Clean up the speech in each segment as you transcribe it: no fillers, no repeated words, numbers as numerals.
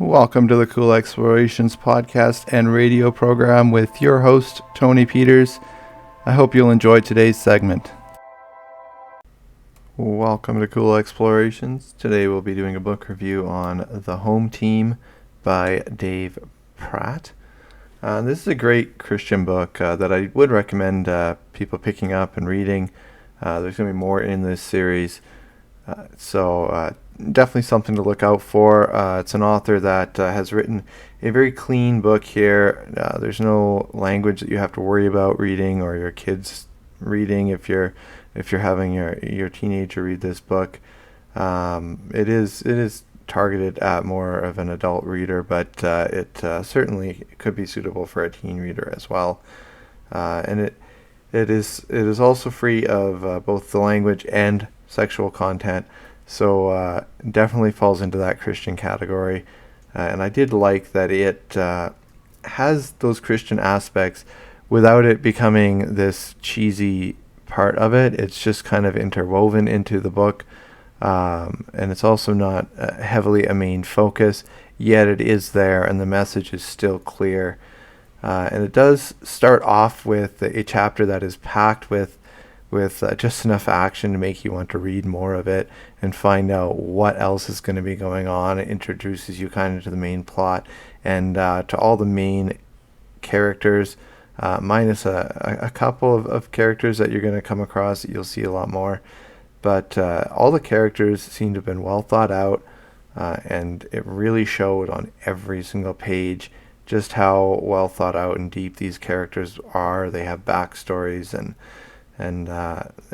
Welcome to the Cool Explorations podcast and radio program with your host, Tony Peters. I hope you'll enjoy today's segment. Welcome to Cool Explorations. Today we'll be doing a book review on The Home Team by Dave Pratt. This is a great Christian book that I would recommend people picking up and reading. There's going to be more in this series, so definitely something to look out for. It's an author that has written a very clean book here. There's no language that you have to worry about reading or your kids reading if you're having your teenager read this book. It is targeted at more of an adult reader, but it certainly could be suitable for a teen reader as well. And it is also free of both the language and sexual content. So definitely falls into that Christian category. And I did like that it has those Christian aspects without it becoming this cheesy part of it. It's just kind of interwoven into the book. And it's also not heavily a main focus, yet it is there and the message is still clear. And it does start off with a chapter that is packed with just enough action to make you want to read more of it and find out what else is going to be going on. It introduces you kind of to the main plot and to all the main characters, minus a couple of characters that you're going to come across that you'll see a lot more. But all the characters seem to have been well thought out, and it really showed on every single page just how well thought out and deep these characters are. They have backstories and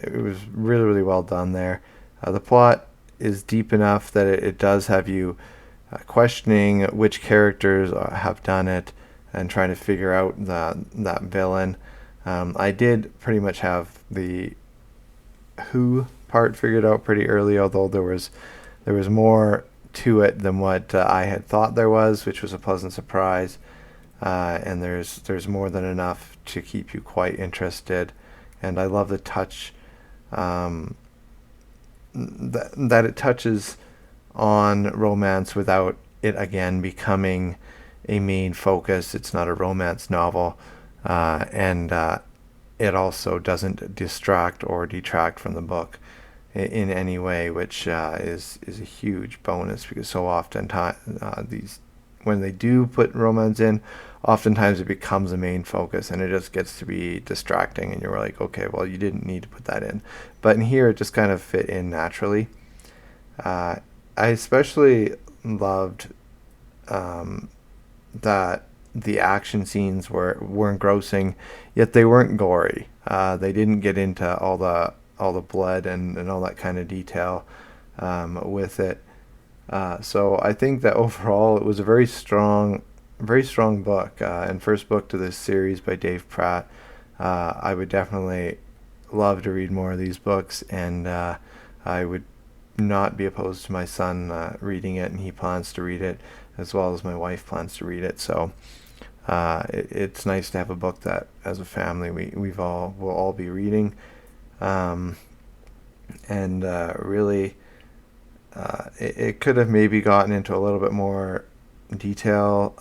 it was really, really well done there. The plot is deep enough that it does have you questioning which characters have done it and trying to figure out that villain. I did pretty much have the who part figured out pretty early, although there was more to it than what I had thought there was, which was a pleasant surprise. And there's more than enough to keep you quite interested. And I love the touch that it touches on romance without it again becoming a main focus. It's not a romance novel, and it also doesn't distract or detract from the book in any way, which is a huge bonus, because so often when they do put romance in, oftentimes it becomes a main focus and it just gets to be distracting and you're like, okay, well, you didn't need to put that in. But in here, it just kind of fit in naturally. I especially loved that the action scenes were engrossing, yet they weren't gory. They didn't get into all the blood and all that kind of detail with it. So I think that overall it was a very strong book, and first book to this series by Dave Pratt. I would definitely love to read more of these books, and I would not be opposed to my son reading it, and he plans to read it as well as my wife plans to read it. So it's nice to have a book that as a family we'll all be reading, and really it could have maybe gotten into a little bit more detail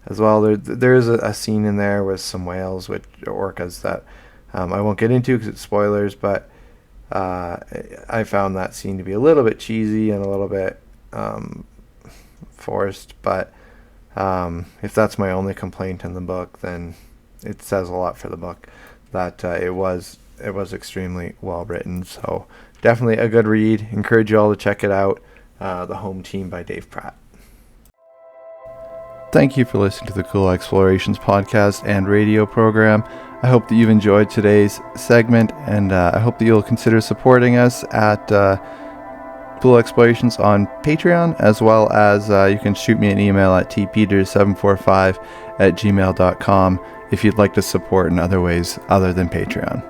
as well. There is a scene in there with some whales, which orcas, that I won't get into because it's spoilers, but I found that scene to be a little bit cheesy and a little bit forced. But if that's my only complaint in the book, then it says a lot for the book that it was extremely well written. So definitely a good read. Encourage you all to check it out. The Home Team by Dave Pratt. Thank you for listening to the Cool Explorations podcast and radio program. I hope that you've enjoyed today's segment, and I hope that you'll consider supporting us at Cool Explorations on Patreon, as well as you can shoot me an email at tpeters745@gmail.com if you'd like to support in other ways other than Patreon.